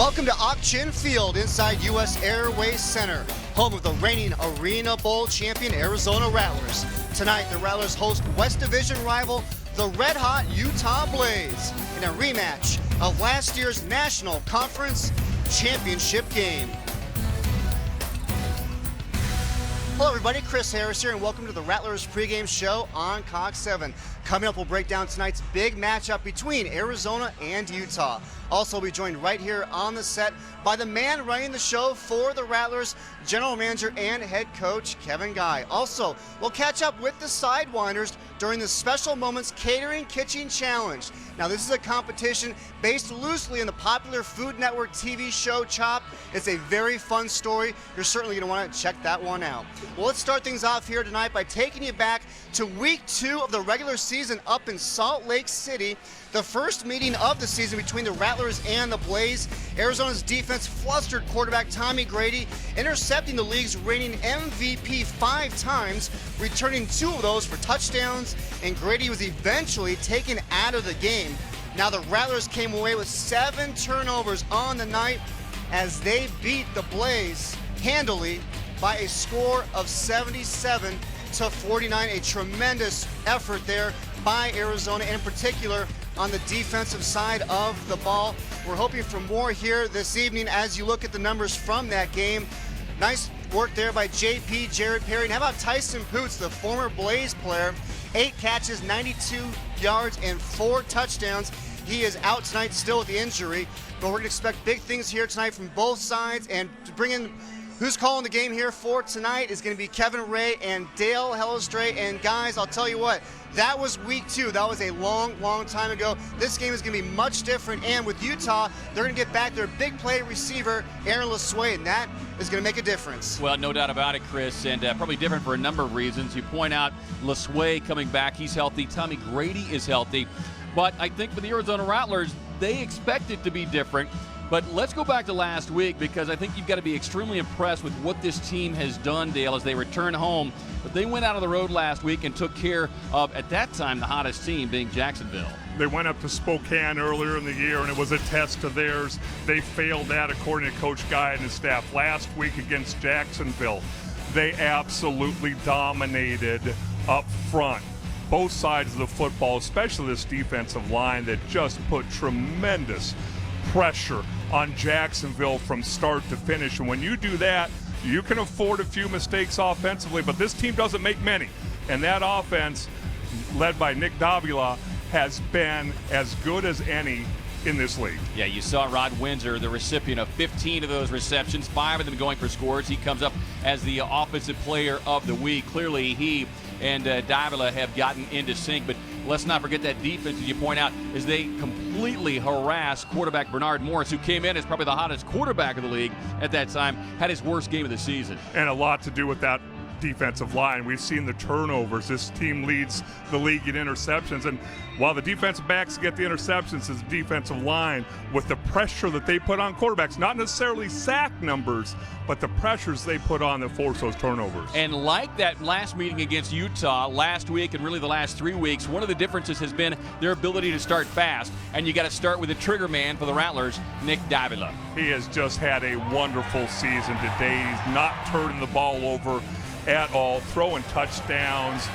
Welcome to Auction Field inside U.S. Airways Center, home of the reigning Arena Bowl champion Arizona Rattlers. Tonight, the Rattlers host West Division rival, the red-hot Utah Blaze, in a rematch of last year's National Conference Championship game. Hello everybody, Chris Harris here, and welcome to the Rattlers pregame show on Cox 7. Coming up, we'll break down tonight's big matchup between Arizona and Utah. Also, we'll be joined right here on the set by the man running the show for the Rattlers, General Manager and Head Coach Kevin Guy. Also, we'll catch up with the Sidewinders during the Special Moments Catering Kitchen Challenge. Now, this is a competition based loosely on the popular Food Network TV show Chopped. It's a very fun story. You're certainly going to want to check that one out. Well, let's start things off here tonight by taking you back to week 2 of the regular season up in Salt Lake City. The first meeting of the season between the Rattlers and the Blaze. Arizona's defense flustered quarterback Tommy Grady, intercepting the league's reigning MVP 5 times, returning 2 of those for touchdowns, and Grady was eventually taken out of the game. Now the Rattlers came away with 7 turnovers on the night as they beat the Blaze handily by a score of 77-49. A tremendous effort there by Arizona, and in particular on the defensive side of the ball. We're hoping for more here this evening as you look at the numbers from that game. Nice work there by JP, Jared Perry. And how about Tyson Poots, the former Blaze player? 8 catches, 92 yards, and 4 touchdowns. He is out tonight still with the injury, but we're going to expect big things here tonight from both sides. And to bring in who's calling the game here for tonight is going to be Kevin Ray and Dale Hellestray. And guys, I'll tell you what, that was week 2. That was a long time ago. This game is going to be much different. And with Utah, they're going to get back their big play receiver, Aaron LeSueur, and that is going to make a difference. Well, no doubt about it, Chris, and probably different for a number of reasons. You point out LeSueur coming back. He's healthy. Tommy Grady is healthy. But I think for the Arizona Rattlers, they expect it to be different. But let's go back to last week, because I think you've got to be extremely impressed with what this team has done, Dale, as they return home. But they went out on the road last week and took care of, at that time, the hottest team being Jacksonville. They went up to Spokane earlier in the year, and it was a test to theirs. They failed that, according to Coach Guy and his staff. Last week against Jacksonville, they absolutely dominated up front. Both sides of the football, especially this defensive line that just put tremendous pressure on Jacksonville from start to finish. And when you do that, you can afford a few mistakes offensively, but this team doesn't make many. And that offense, led by Nick Davila, has been as good as any in this league. Yeah, you saw Rod Windsor, the recipient of 15 of those receptions, 5 of them going for scores. He comes up as the offensive player of the week. Clearly, he and Davila have gotten into sync, but let's not forget that defense, as you point out, as they completely harass quarterback Bernard Morris, who came in as probably the hottest quarterback of the league at that time, had his worst game of the season. And a lot to do with that defensive line. We've seen the turnovers. This team leads the league in interceptions, and while the defensive backs get the interceptions, it's the defensive line with the pressure that they put on quarterbacks, not necessarily sack numbers, but the pressures they put on that force those turnovers. And like that last meeting against Utah last week, and really the last 3 weeks, one of the differences has been their ability to start fast, and you got to start with the trigger man for the Rattlers, Nick Davila. He has just had a wonderful season today. He's not turning the ball over at all, throwing touchdowns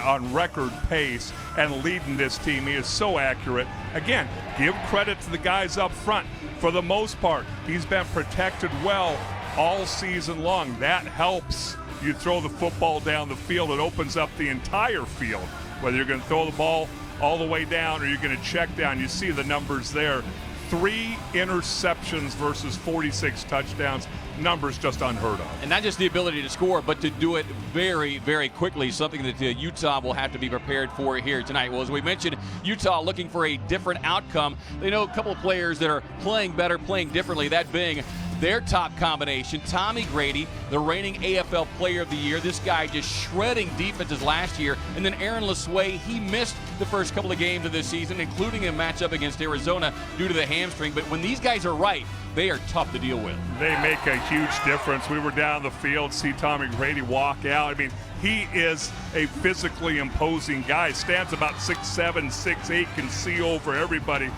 on record pace and leading this team. He is so accurate. Again, give credit to the guys up front. For the most part, he's been protected well all season long. That helps you throw the football down the field. It opens up the entire field, whether you're going to throw the ball all the way down or you're going to check down. You see the numbers there. 3 interceptions versus 46 touchdowns. Numbers just unheard of. And not just the ability to score, but to do it very quickly, something that Utah will have to be prepared for here tonight. Well, as we mentioned, Utah looking for a different outcome. They know a couple of players that are playing better, playing differently, that being their top combination, Tommy Grady, the reigning AFL Player of the Year. This guy just shredding defenses last year. And then Aaron LeSueur, he missed the first couple of games of this season, including a matchup against Arizona due to the hamstring. But when these guys are right, they are tough to deal with. They make a huge difference. We were down the field, see Tommy Grady walk out. I mean, he is a physically imposing guy. Stands about 6'7", 6'8", can see over everybody.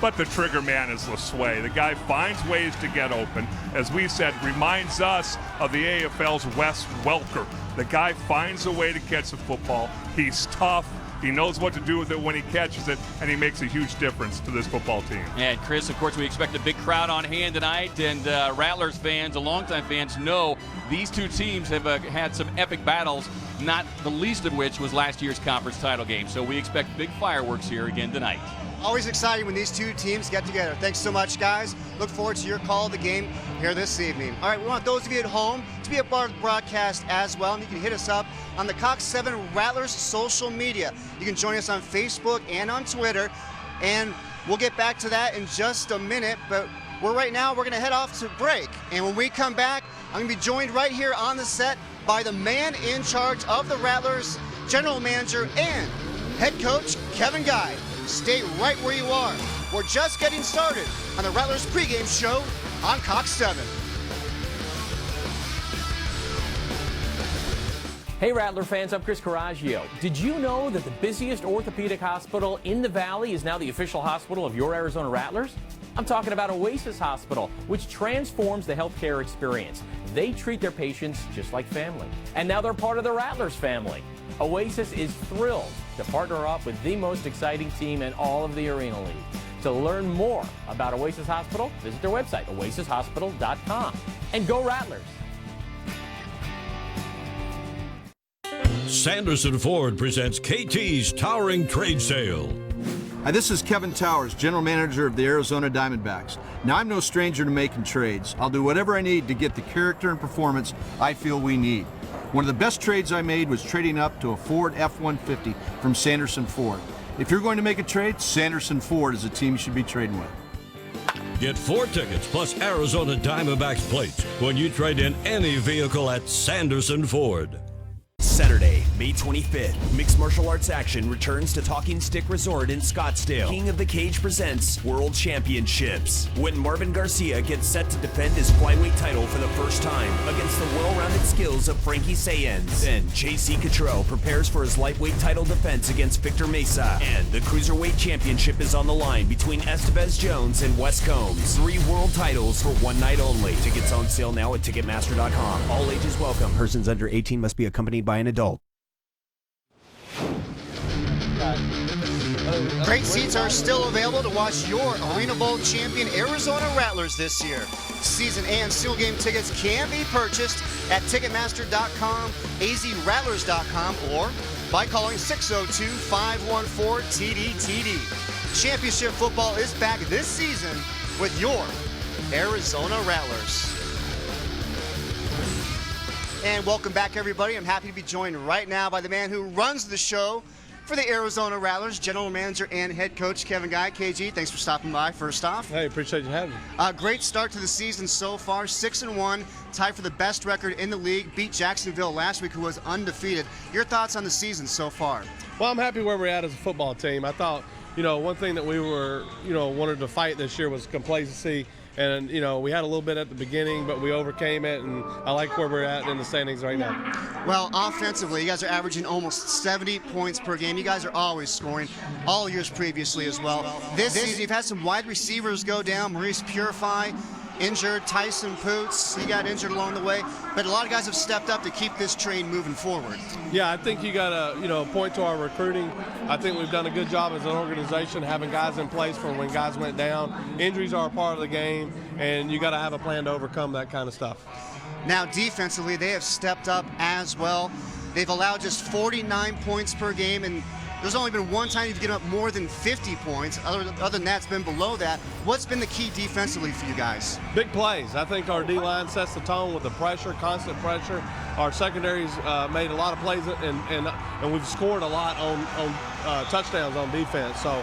but the trigger man is LeSueur. The guy finds ways to get open. As we said, reminds us of the AFL's Wes Welker. The guy finds a way to catch the football. He's tough. He knows what to do with it when he catches it, and he makes a huge difference to this football team. And Chris, of course, we expect a big crowd on hand tonight, and Rattlers fans, longtime fans, know these two teams have had some epic battles, not the least of which was last year's conference title game. So we expect big fireworks here again tonight. Always exciting when these two teams get together. Thanks so much, guys. Look forward to your call of the game here this evening. All right, we want those of you at home to be a part of the broadcast as well, and you can hit us up on the Cox 7 Rattlers social media. You can join us on Facebook and on Twitter, and we'll get back to that in just a minute, but we're going to head off to break, and when we come back, I'm going to be joined right here on the set by the man in charge of the Rattlers, general manager and head coach Kevin Guy. Stay right where you are. We're just getting started on the Rattlers pregame show on Cox 7. Hey Rattler fans, I'm Chris Coraggio. Did you know that the busiest orthopedic hospital in the Valley is now the official hospital of your Arizona Rattlers? I'm talking about Oasis Hospital, which transforms the healthcare experience. They treat their patients just like family. And now they're part of the Rattlers family. Oasis is thrilled to partner up with the most exciting team in all of the Arena League. To learn more about Oasis Hospital, visit their website, oasishospital.com. And go Rattlers! Sanderson Ford presents KT's Towering Trade Sale. Hi, this is Kevin Towers, General Manager of the Arizona Diamondbacks. Now, I'm no stranger to making trades. I'll do whatever I need to get the character and performance I feel we need. One of the best trades I made was trading up to a Ford F-150 from Sanderson Ford. If you're going to make a trade, Sanderson Ford is a team you should be trading with. Get 4 tickets plus Arizona Diamondbacks plates when you trade in any vehicle at Sanderson Ford. Saturday, May 25th, mixed martial arts action returns to Talking Stick Resort in Scottsdale. King of the Cage presents World Championships, when Marvin Garcia gets set to defend his flyweight title for the first time against the well-rounded skills of Frankie Sayens. Then J.C. Cottrell prepares for his lightweight title defense against Victor Mesa. And the Cruiserweight Championship is on the line between Estevez Jones and Wes Combs. 3 world titles for one night only. Tickets on sale now at Ticketmaster.com. All ages welcome. Persons under 18 must be accompanied by an adult. Great seats are still available to watch your Arena Bowl champion Arizona Rattlers this year. Season and single game tickets can be purchased at Ticketmaster.com, azrattlers.com, or by calling 602-514-TDTD. Championship football is back this season with your Arizona Rattlers. And welcome back, everybody. I'm happy to be joined right now by the man who runs the show for the Arizona Rattlers, General Manager and Head Coach Kevin Guy. KG, thanks for stopping by first off. Hey, appreciate you having me. Great start to the season so far, 6-1, tied for the best record in the league, beat Jacksonville last week, who was undefeated. Your thoughts on the season so far? Well, I'm happy where we're at as a football team. I thought, one thing that we were, wanted to fight this year was complacency. And, we had a little bit at the beginning, but we overcame it, and I like where we're at in the standings right now. Well, offensively, you guys are averaging almost 70 points per game. You guys are always scoring, all years previously as well. This season, you've had some wide receivers go down. Maurice Purify injured, Tyson Poots, he got injured along the way. But a lot of guys have stepped up to keep this train moving forward. Yeah, I think you got to, point to our recruiting. I think we've done a good job as an organization having guys in place for when guys went down. Injuries are a part of the game, and you got to have a plan to overcome that kind of stuff. Now, defensively, they have stepped up as well. They've allowed just 49 points per game, and there's only been one time you've given up more than 50 points. Other than that, it's been below that. What's been the key defensively for you guys? Big plays. I think our D-line sets the tone with the pressure, constant pressure. Our secondaries made a lot of plays, and we've scored a lot on touchdowns on defense. So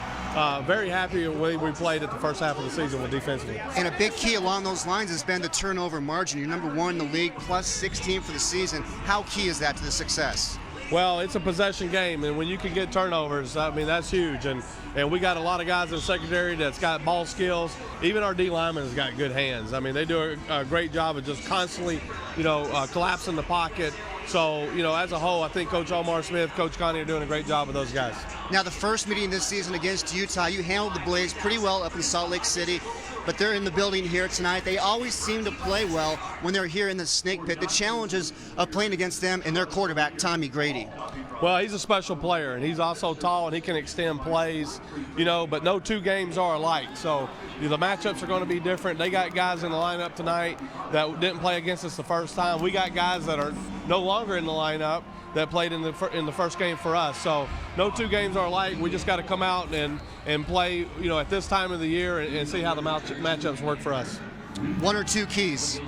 very happy with the way we played at the first half of the season with defensively. And a big key along those lines has been the turnover margin. You're number 1 in the league, plus 16 for the season. How key is that to the success? Well, it's a possession game, and when you can get turnovers, I mean, that's huge. And we got a lot of guys in the secondary that's got ball skills. Even our D linemen has got good hands. I mean, they do a great job of just constantly, collapsing the pocket. So, as a whole, I think Coach Omar Smith, Coach Connie are doing a great job with those guys. Now, the first meeting this season against Utah, you handled the Blaze pretty well up in Salt Lake City, but they're in the building here tonight. They always seem to play well when they're here in the Snake Pit. The challenges of playing against them and their quarterback, Tommy Grady. Well, he's a special player, and he's also tall, and he can extend plays, but no two games are alike. So the matchups are going to be different. They got guys in the lineup tonight that didn't play against us the first time. We got guys that are no longer in the lineup that played in the first game for us. So no two games are alike. We just got to come out and play, at this time of the year and see how the matchups work for us. One or two keys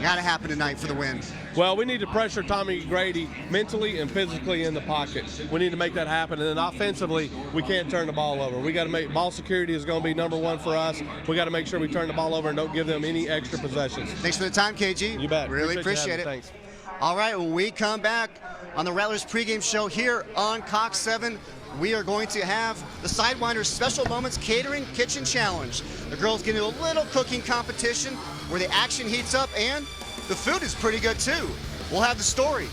got to happen tonight for the win. Well, we need to pressure Tommy Grady mentally and physically in the pocket. We need to make that happen. And then offensively, we can't turn the ball over. We got to make ball security is going to be number one for us. We got to make sure we turn the ball over and don't give them any extra possessions. Thanks for the time, KG. You bet. Really appreciate it. Thanks. All right, when we come back on the Rattlers pregame show here on Cox 7, we are going to have the Sidewinders Special Moments Catering Kitchen Challenge. The girls get into a little cooking competition where the action heats up and the food is pretty good too. We'll have the story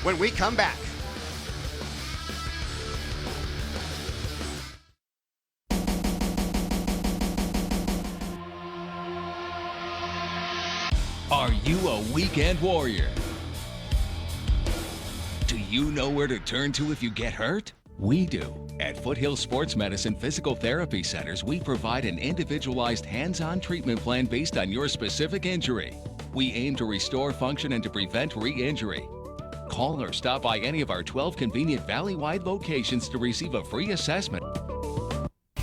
when we come back. Are you a weekend warrior? Do you know where to turn to if you get hurt? We do. At Foothill Sports Medicine Physical Therapy Centers, we provide an individualized hands-on treatment plan based on your specific injury. We aim to restore function and to prevent re-injury. Call or stop by any of our 12 convenient valley-wide locations to receive a free assessment.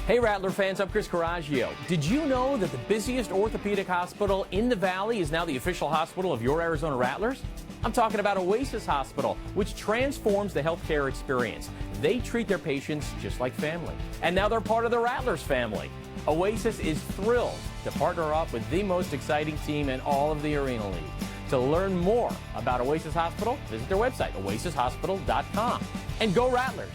Hey Rattler fans, I'm Chris Coraggio. Did you know that the busiest orthopedic hospital in the Valley is now the official hospital of your Arizona Rattlers? I'm talking about Oasis Hospital, which transforms the healthcare experience. They treat their patients just like family. And now they're part of the Rattlers family. Oasis is thrilled to partner up with the most exciting team in all of the Arena League. To learn more about Oasis Hospital, visit their website, oasishospital.com. And go Rattlers!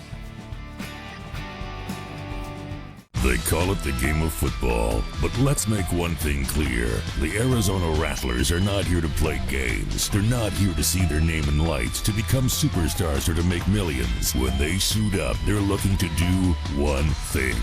They call it the game of football, but let's make one thing clear. The Arizona Rattlers are not here to play games. They're not here to see their name in lights, to become superstars, or to make millions. When they suit up, they're looking to do one thing.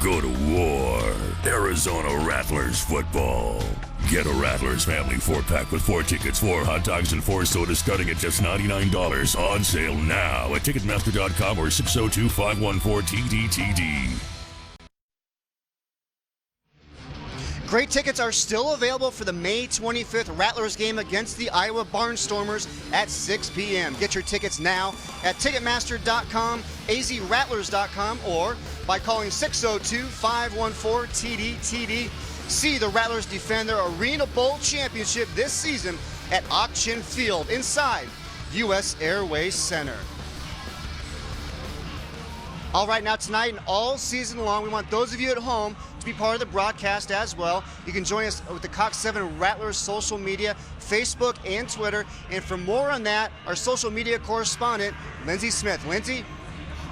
Go to war. Arizona Rattlers football. Get a Rattlers family 4-pack with 4 tickets, 4 hot dogs, and 4 sodas starting at just $99. On sale now at Ticketmaster.com or 602-514-TDTD. Great tickets are still available for the May 25th Rattlers game against the Iowa Barnstormers at 6 p.m. Get your tickets now at Ticketmaster.com, azrattlers.com, or by calling 602-514-TDTD. See the Rattlers defend their Arena Bowl championship this season at Auction Field inside U.S. Airways Center. All right, now tonight and all season long, we want those of you at home to be part of the broadcast as well. You can join us with the Cox 7 Rattlers social media, Facebook and Twitter. And for more on that, our social media correspondent, Lindsay Smith. Lindsay?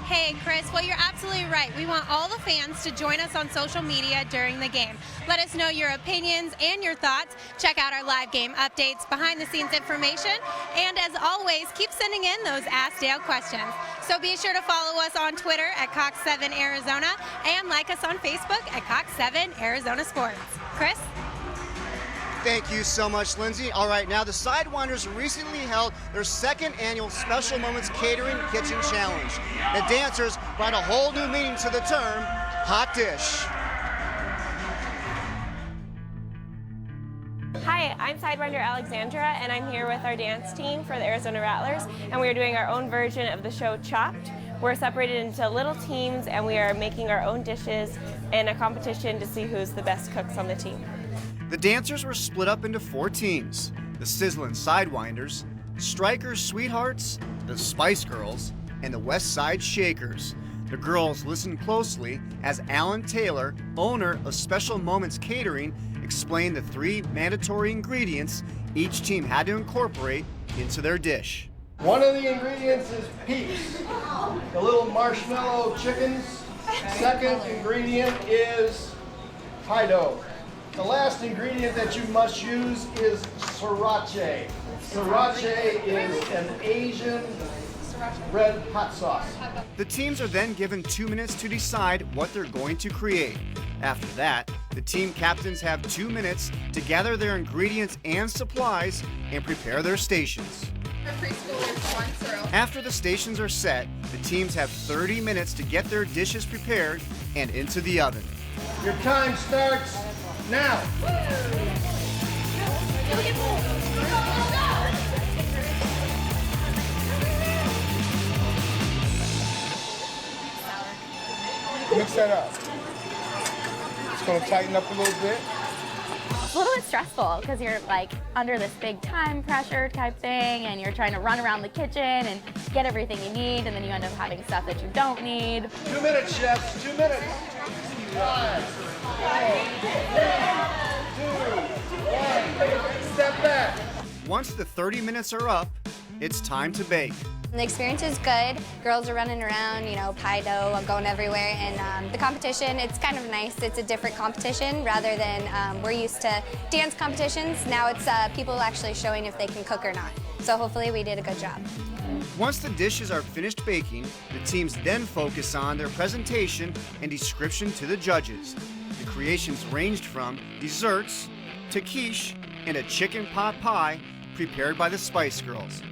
Hey, Chris. Well, you're absolutely right. We want all the fans to join us on social media during the game. Let us know your opinions and your thoughts. Check out our live game updates, behind-the-scenes information, and as always, keep sending in those Ask Dale questions. So be sure to follow us on Twitter at Cox 7 Arizona and like us on Facebook at Cox 7 Arizona Sports. Chris? Thank you so much, Lindsay. All right, now the Sidewinders recently held their second annual Special Moments Catering Kitchen Challenge. The dancers brought a whole new meaning to the term hot dish. Hi, I'm Sidewinder Alexandra, and I'm here with our dance team for the Arizona Rattlers, and we are doing our own version of the show Chopped. We're separated into little teams, and we are making our own dishes in a competition to see who's the best cooks on the team. The dancers were split up into 4 teams: the Sizzlin' Sidewinders, Strikers Sweethearts, the Spice Girls, and the West Side Shakers. The girls listened closely as Alan Taylor, owner of Special Moments Catering, explained the 3 mandatory ingredients each team had to incorporate into their dish. One of the ingredients is peeps, the little marshmallow chickens. Second ingredient is pie dough. The last ingredient that you must use is sriracha. Sriracha is an Asian red hot sauce. The teams are then given 2 minutes to decide what they're going to create. After that, the team captains have 2 minutes to gather their ingredients and supplies and prepare their stations. After the stations are set, the teams have 30 minutes to get their dishes prepared and into the oven. Your time starts now. Mix that up. It's going to tighten up a little bit. It's a little bit stressful because you're like under this big time pressure type thing and you're trying to run around the kitchen and get everything you need, and then you end up having stuff that you don't need. 2 minutes, chefs, 2 minutes. 5, 4, 3, 2, 1. Step back. Once the 30 minutes are up, it's time to bake. The experience is good. Girls are running around, you know, pie dough, going everywhere, and the competition, it's kind of nice. It's a different competition rather than we're used to dance competitions. Now it's people actually showing if they can cook or not. So hopefully we did a good job. Once the dishes are finished baking, the teams then focus on their presentation and description to the judges. The creations ranged from desserts to quiche and a chicken pot pie prepared by the Spice Girls.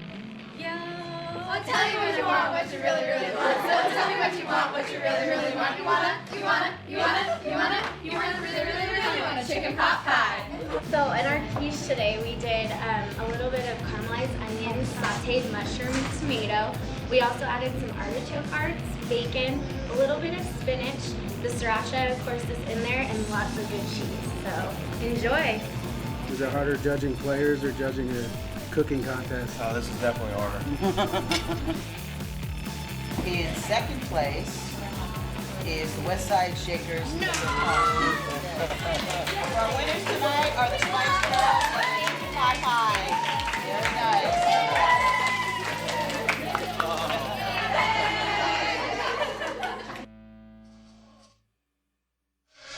Well, tell me what you want, what you really, really want. So tell me what you want, what you really, really want. You wanna, you wanna, you wanna, you wanna, you wanna really, really, really want a chicken pot pie. So in our quiche today, we did a little bit of caramelized onions, sauteed mushroom and tomato. We also added some artichoke hearts, bacon, a little bit of spinach. The sriracha, of course, is in there, and lots of good cheese. So enjoy. Is it harder judging players or judging a cooking contest? Oh, this is definitely harder. In second place is the West Side Shakers. No! Our winners tonight are the Spice Girls and Pie Pie. Very nice.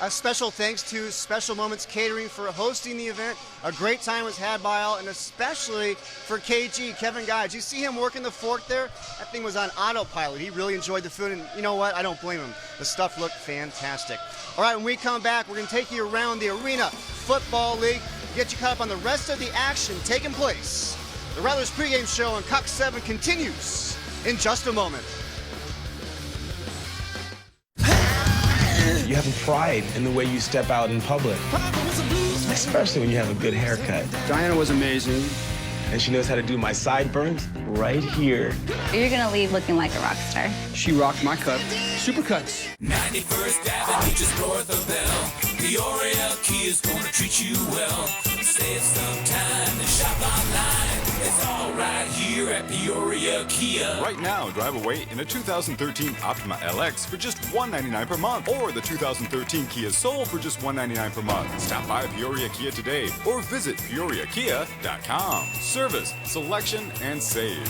A special thanks to Special Moments Catering for hosting the event. A great time was had by all, and especially for KG, Kevin Guy. Did you see him working the fork there? That thing was on autopilot. He really enjoyed the food, and you know what? I don't blame him. The stuff looked fantastic. All right, when we come back, we're going to take you around the Arena Football League, get you caught up on the rest of the action taking place. The Rattlers pregame show on Cox 7 continues in just a moment. You have pride in the way you step out in public, especially when you have a good haircut. Diana was amazing. And she knows how to do my sideburns right here. You're gonna leave looking like a rock star. She rocked my cut. Supercuts. 91st Avenue, just north of Bell. Peoria Kia's gonna treat you well. Save some time and shop online. It's all right here at Peoria Kia. Right now, drive away in a 2013 Optima LX for just $199 per month, or the 2013 Kia Soul for just $199 per month. Stop by Peoria Kia today, or visit PeoriaKia.com. Service, selection, and save.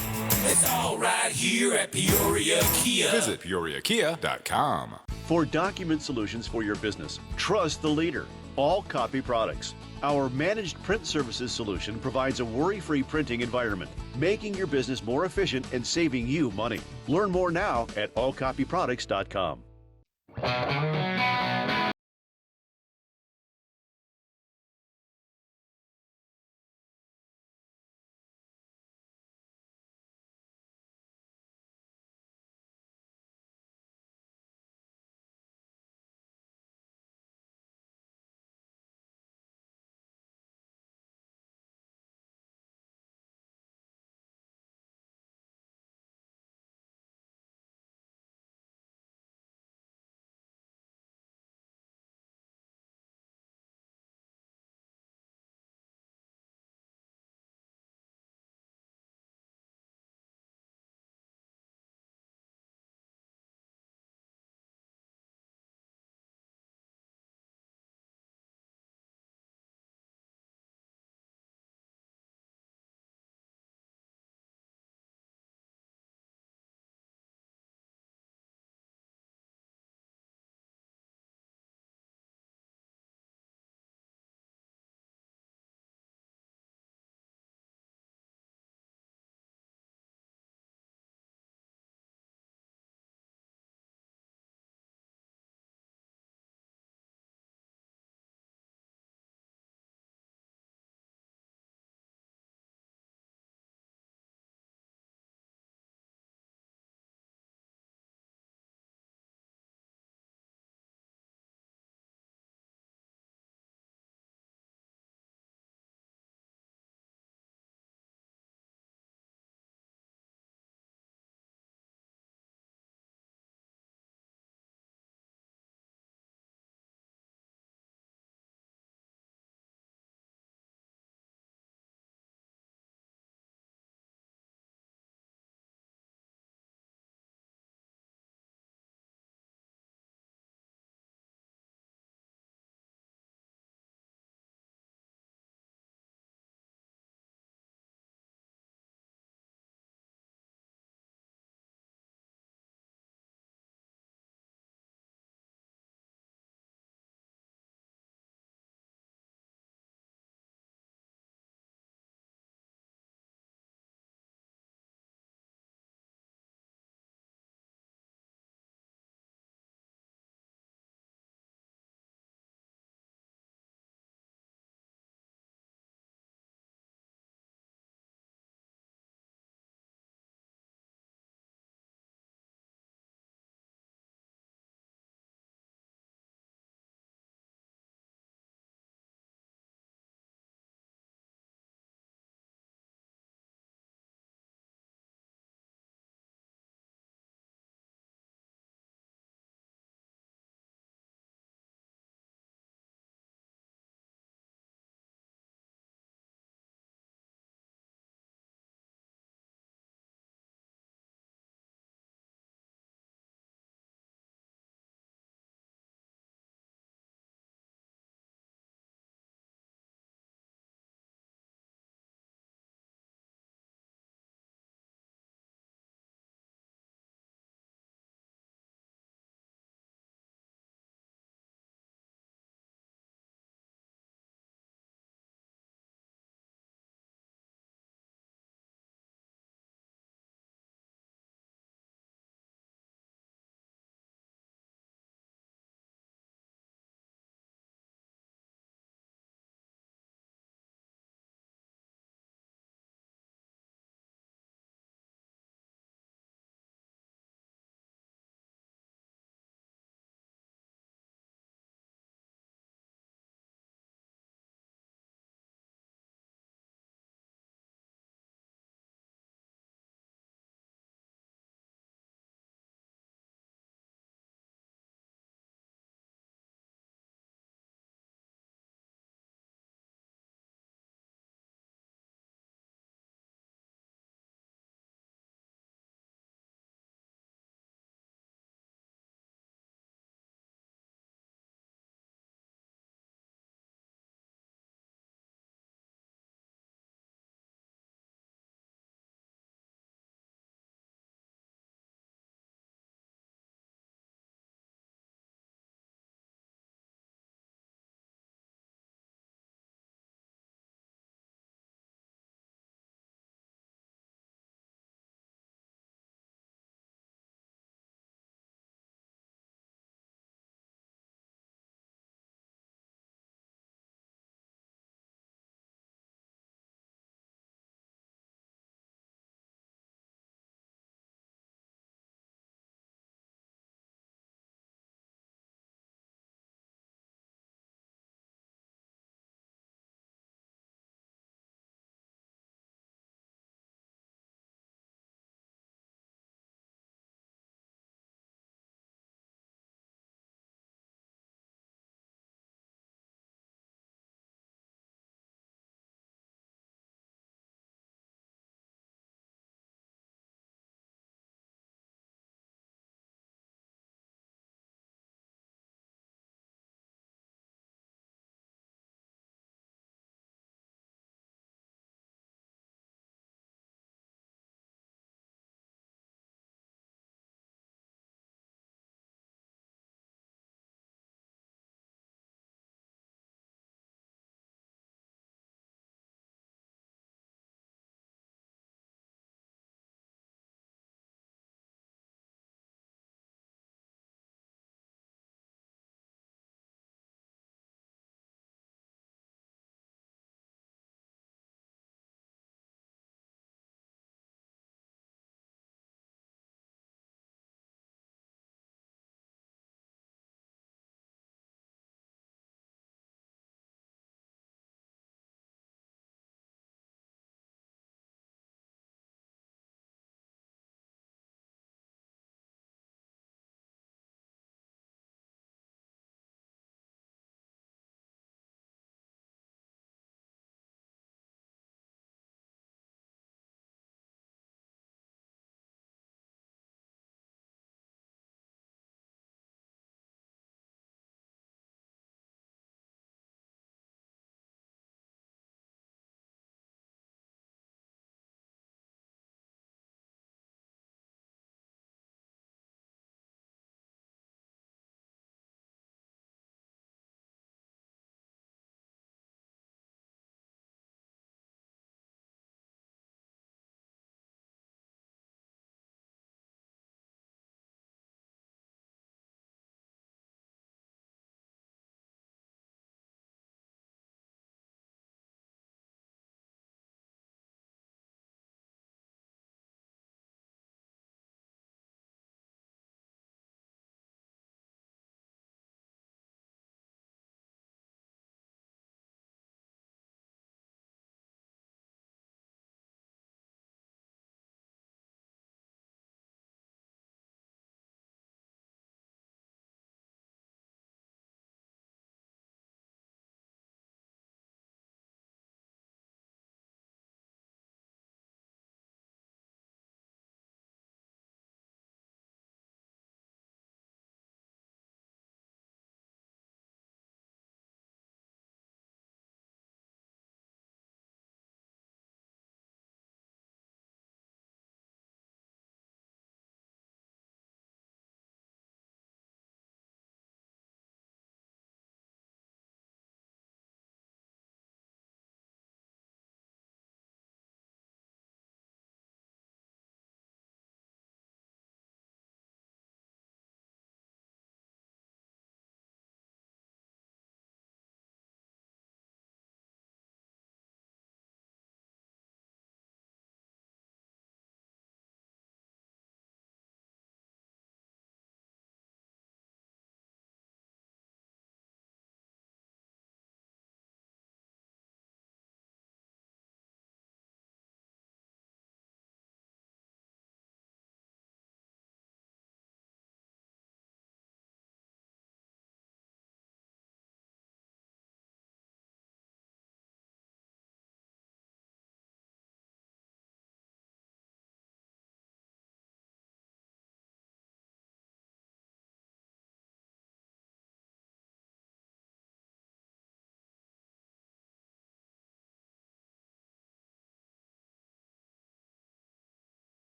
It's all right here at Peoria Kia. Visit PeoriaKia.com. For document solutions for your business, trust the leader, All Copy Products. Our managed print services solution provides a worry-free printing environment, making your business more efficient and saving you money. Learn more now at allcopyproducts.com.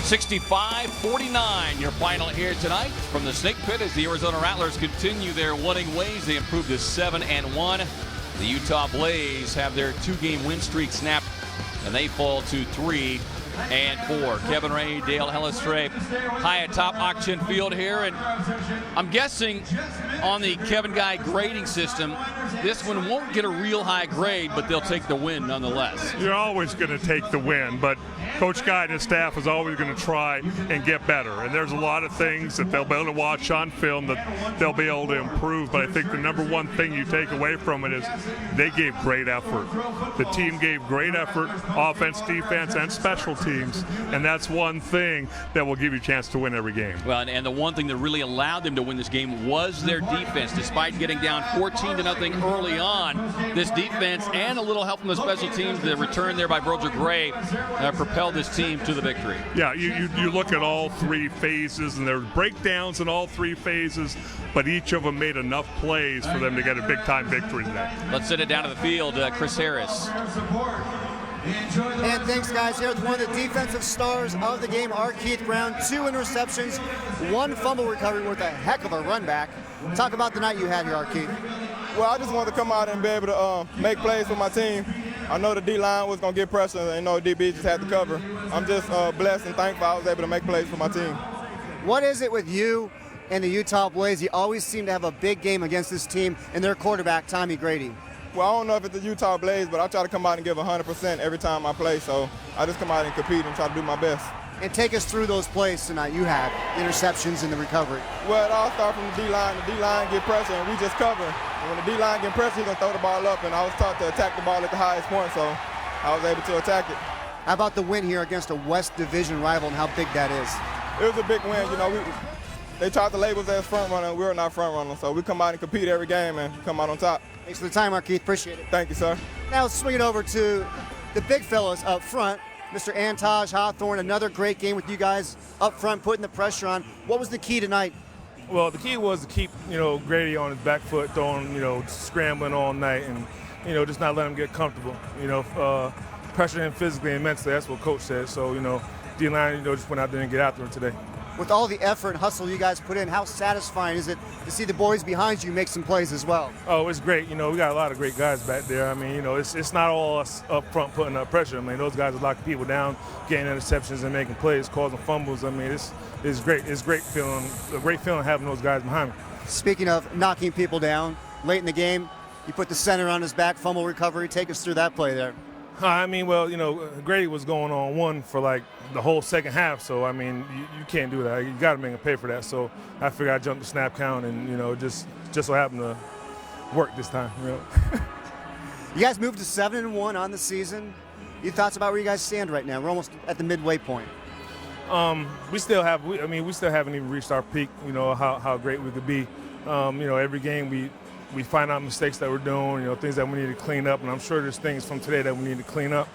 65-49, your final here tonight from the Snake Pit as the Arizona Rattlers continue their winning ways. They improve to 7-1. The Utah Blaze have their 2-game win streak snapped, and they fall to 3-4. Kevin Ray, Dale Hellestrae, high atop Auction Field here, and I'm guessing on the Kevin Guy grading system, this one won't get a real high grade, but they'll take the win nonetheless. You're always going to take the win, but Coach Guy and his staff is always going to try and get better. And there's a lot of things that they'll be able to watch on film that they'll be able to improve. But I think the number one thing you take away from it is they gave great effort. The team gave great effort, offense, defense, and special teams. And that's one thing that will give you a chance to win every game. Well, and the one thing that really allowed them to win this game was their defense. Despite getting down 14-0 early on, this defense and a little help from the special teams, the return there by Broger Gray propelled this team to the victory. Yeah, you look at all three phases, and there's breakdowns in all three phases, but each of them made enough plays for them to get a big-time victory today. Let's send it down to the field, Chris Harris. And thanks, guys. Here with one of the defensive stars of the game, Keith Brown. 2 interceptions, 1 fumble recovery worth a heck of a run back. Talk about the night you had here, Keith. Well, I just wanted to come out and be able to make plays for my team. I know the D-line was going to get pressure, and DB just had to cover. I'm just blessed and thankful I was able to make plays for my team. What is it with you and the Utah Blaze? You always seem to have a big game against this team and their quarterback, Tommy Grady. Well, I don't know if it's the Utah Blaze, but I try to come out and give 100% every time I play, so I just come out and compete and try to do my best. And take us through those plays tonight you had, interceptions and the recovery. Well, it all starts from the D-line. The D-line get pressure, and we just cover. And when the D-line get pressure, he's going to throw the ball up, and I was taught to attack the ball at the highest point, so I was able to attack it. How about the win here against a West Division rival and how big that is? It was a big win. They tried to label us as front runner, and we were not front runner, so we come out and compete every game and come out on top. Thanks for the time, Keith. Appreciate it. Thank you, sir. Now let's swing it over to the big fellas up front. Mr. Antaj Hawthorne, another great game with you guys up front, putting the pressure on. What was the key tonight? Well, the key was to keep, Grady on his back foot, throwing, scrambling all night, and, just not let him get comfortable. Pressure him physically and mentally. That's what Coach said. So, D-line, just went out there and get after him today. With all the effort and hustle you guys put in, how satisfying is it to see the boys behind you make some plays as well? Oh, it's great. We got a lot of great guys back there. I mean, it's not all us up front putting up pressure. I mean, those guys are locking people down, getting interceptions and making plays, causing fumbles. I mean, it's great. It's a great feeling having those guys behind me. Speaking of knocking people down, late in the game, you put the center on his back, fumble recovery. Take us through that play there. I mean, well, Grady was going on one for like the whole second half, so I mean, you can't do that. You got to make him pay for that. So I figured I'd jump the snap count, and just so happened to work this time. You guys moved to 7-1 on the season. Your thoughts about where you guys stand right now? We're almost at the midway point. We still haven't even reached our peak. How great we could be. Every game we find out mistakes that we're doing, things that we need to clean up, and I'm sure there's things from today that we need to clean up.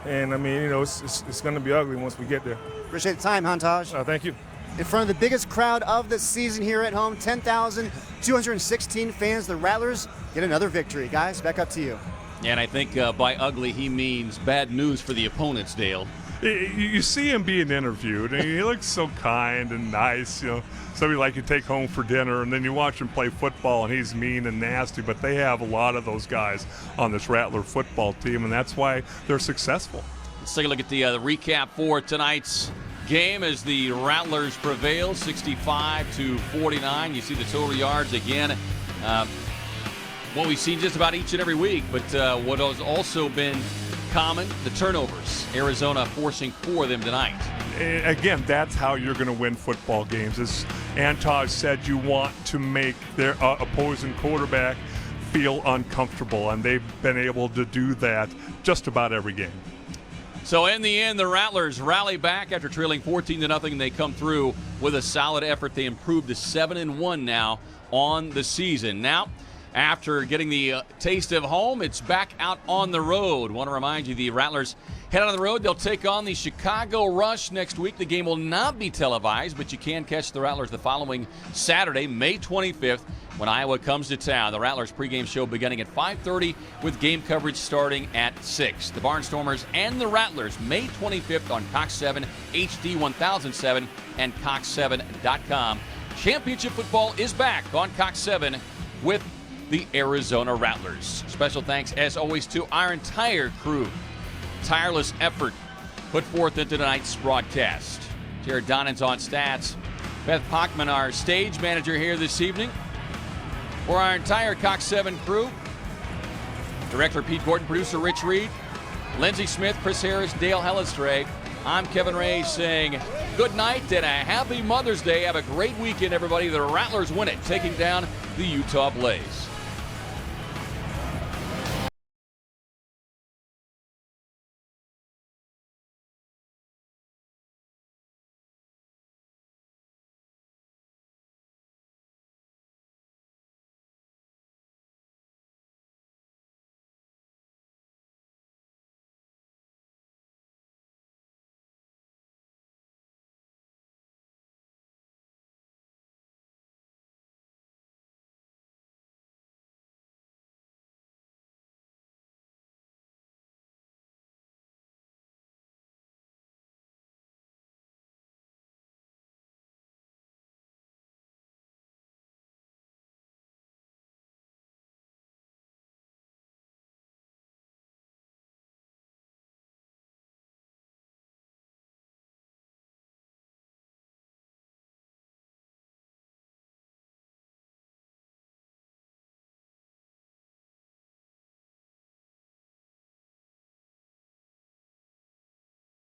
And I mean, it's going to be ugly once we get there. Appreciate the time, Hantaj. Thank you. In front of the biggest crowd of the season here at home, 10,216 fans. The Rattlers get another victory. Guys, back up to you. And I think by ugly, he means bad news for the opponents, Dale. You see him being interviewed, and he looks so kind and nice, somebody like you take home for dinner, and then you watch him play football, and he's mean and nasty, but they have a lot of those guys on this Rattler football team, and that's why they're successful. Let's take a look at the recap for tonight's game as the Rattlers prevail 65-49. You see the total yards again. What we've seen just about each and every week, but what has also been common, the turnovers. Arizona forcing 4 of them tonight. Again, that's how you're going to win football games. As Antaj said, you want to make their opposing quarterback feel uncomfortable, and they've been able to do that just about every game. So in the end, the Rattlers rally back after trailing 14-0. They come through with a solid effort. They improve to 7-1 now on the season. Now, after getting the taste of home, it's back out on the road. Want to remind you, the Rattlers head on the road. They'll take on the Chicago Rush next week. The game will not be televised, but you can catch the Rattlers the following Saturday, May 25th, when Iowa comes to town. The Rattlers pregame show beginning at 5:30 with game coverage starting at 6. The Barnstormers and the Rattlers, May 25th on Cox 7, HD 1007, and Cox7.com. Championship football is back on Cox 7 with the Arizona Rattlers. Special thanks, as always, to our entire crew. Tireless effort put forth into tonight's broadcast. Jared Donovan's on stats. Beth Pockman, our stage manager here this evening. For our entire Cox 7 crew, Director Pete Gordon, producer Rich Reed, Lindsey Smith, Chris Harris, Dale Hellestray. I'm Kevin Ray saying good night and a happy Mother's Day. Have a great weekend, everybody. The Rattlers win it, taking down the Utah Blaze.